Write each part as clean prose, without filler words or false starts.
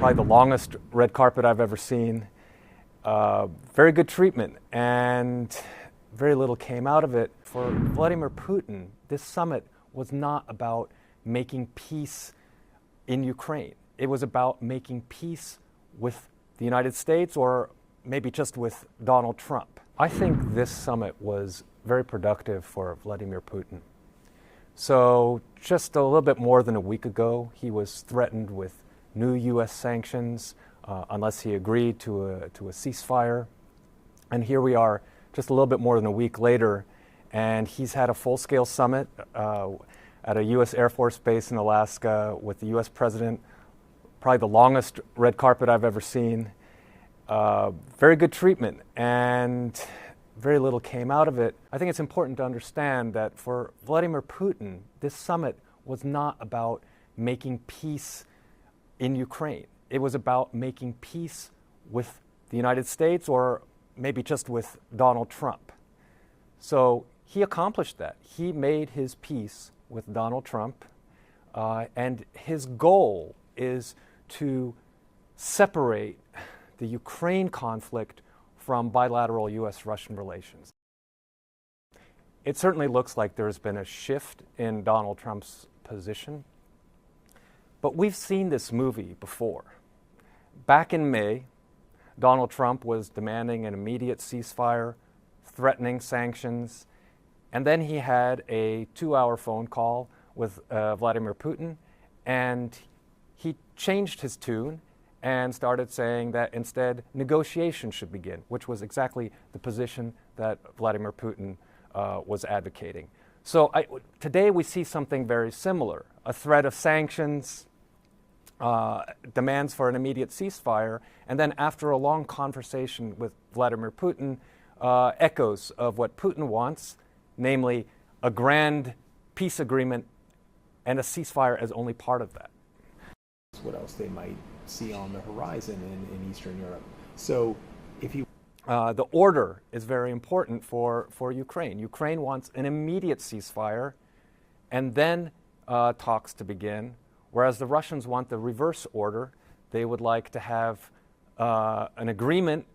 probably the longest red carpet I've ever seen. Very good treatment, and very little came out of it. For Vladimir Putin, this summit was not about making peace in Ukraine. It was about making peace with the United States, or maybe just with Donald Trump. I think this summit was very productive for Vladimir Putin. So just a little bit more than a week ago, he was threatened with new U.S. sanctions unless he agreed to a ceasefire. And here we are just a little bit more than a week later, and he's had a full-scale summit at a U.S. Air Force base in Alaska with the U.S. president, probably the longest red carpet I've ever seen. Very good treatment, and very little came out of it. I think it's important to understand that for Vladimir Putin, this summit was not about making peace in Ukraine. It was about making peace with the United States, or maybe just with Donald Trump. So he accomplished that. He made his peace with Donald Trump, and his goal is to separate the Ukraine conflict from bilateral U.S.-Russian relations. It certainly looks like there's been a shift in Donald Trump's position, but we've seen this movie before. Back in May, Donald Trump was demanding an immediate ceasefire, threatening sanctions, and then he had a 2-hour phone call with Vladimir Putin, and he changed his tune and started saying that instead negotiations should begin, which was exactly the position that Vladimir Putin was advocating. So today we see something very similar, a threat of sanctions, demands for an immediate ceasefire, and then after a long conversation with Vladimir Putin, echoes of what Putin wants, namely a grand peace agreement and a ceasefire as only part of that. What else they might see on the horizon in Eastern Europe. So if you... the order is very important for Ukraine. Ukraine wants an immediate ceasefire and then talks to begin, whereas the Russians want the reverse order. They would like to have an agreement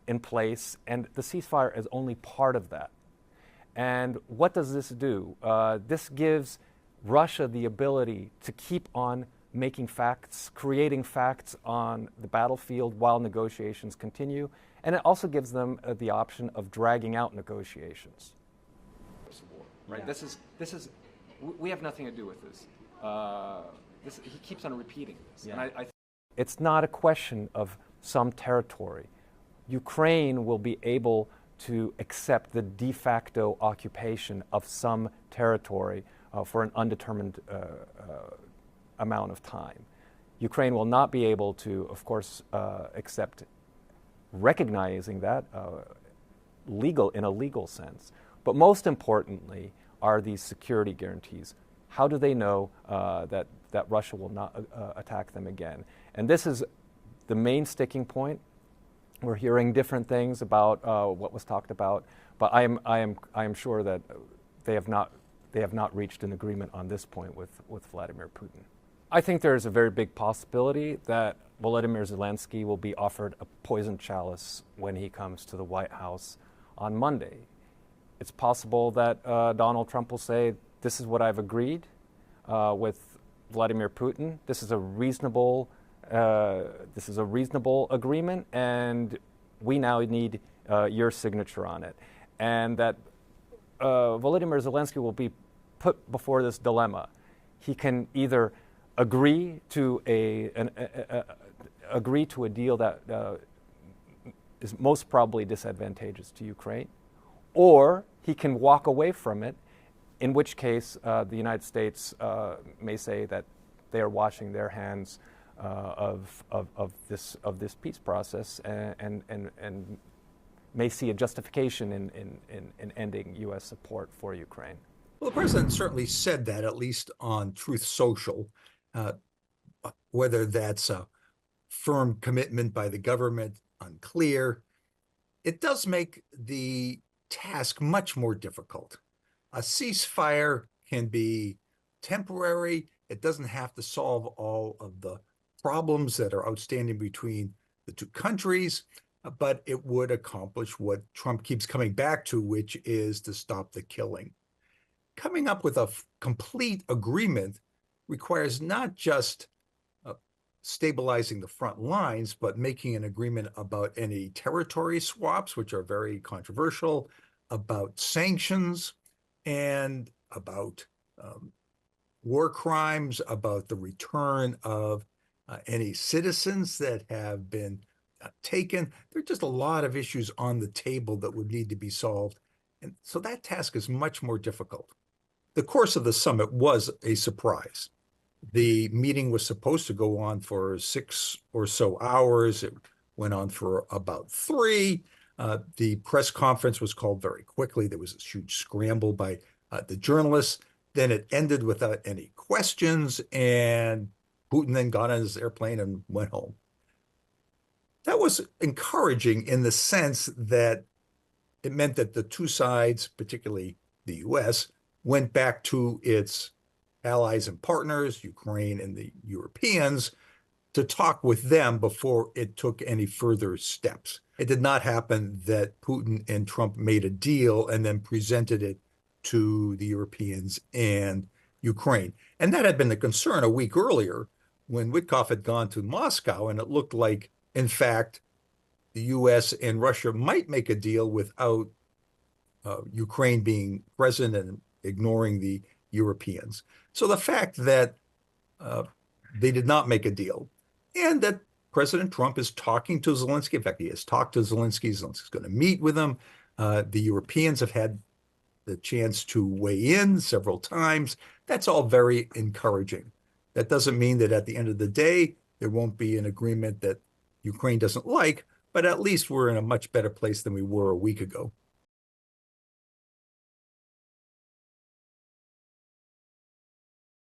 in place, and the ceasefire is only part of that. And what does this do? This gives Russia the ability to keep on making facts, creating facts on the battlefield while negotiations continue, and it also gives them the option of dragging out negotiations. Right? Yeah. This is. We have nothing to do with this. He keeps on repeating this, yeah. And it's not a question of some territory. Ukraine will be able to accept the de facto occupation of some territory for an undetermined amount of time. Ukraine will not be able to, of course, accept recognizing that in a legal sense. But most importantly are these security guarantees. How do they know that Russia will not attack them again? And this is the main sticking point. We're hearing different things about what was talked about, but I am sure that they have not reached an agreement on this point with Vladimir Putin. I think there is a very big possibility that Volodymyr Zelensky will be offered a poison chalice when he comes to the White House on Monday. It's possible that Donald Trump will say, "This is what I've agreed with Vladimir Putin. This is a reasonable agreement, and we now need your signature on it." And that Volodymyr Zelensky will be put before this dilemma. He can either agree to a deal that is most probably disadvantageous to Ukraine, or he can walk away from it, in which case the United States may say that they are washing their hands of this peace process and may see a justification in ending U.S. support for Ukraine. Well, the president certainly said that, at least on Truth Social. Whether that's a firm commitment by the government, unclear. It does make the task much more difficult. A ceasefire can be temporary. It doesn't have to solve all of the problems that are outstanding between the two countries, but it would accomplish what Trump keeps coming back to, which is to stop the killing. Coming up with a complete agreement requires not just stabilizing the front lines, but making an agreement about any territory swaps, which are very controversial, about sanctions, and about war crimes, about the return of any citizens that have been taken. There are just a lot of issues on the table that would need to be solved. And so that task is much more difficult. The course of the summit was a surprise. The meeting was supposed to go on for 6 or so hours. It went on for about 3. The press conference was called very quickly. There was a huge scramble by the journalists. Then it ended without any questions, and Putin then got on his airplane and went home. That was encouraging in the sense that it meant that the two sides, particularly the US, went back to its allies and partners, Ukraine and the Europeans, to talk with them before it took any further steps. It did not happen that Putin and Trump made a deal and then presented it to the Europeans and Ukraine. And that had been the concern a week earlier when Witkoff had gone to Moscow, and it looked like, in fact, the US and Russia might make a deal without Ukraine being present and ignoring the Europeans. So the fact that they did not make a deal, and that President Trump is talking to Zelensky, in fact, he has talked to Zelensky, Zelensky's going to meet with him. The Europeans have had the chance to weigh in several times. That's all very encouraging. That doesn't mean that at the end of the day, there won't be an agreement that Ukraine doesn't like, but at least we're in a much better place than we were a week ago.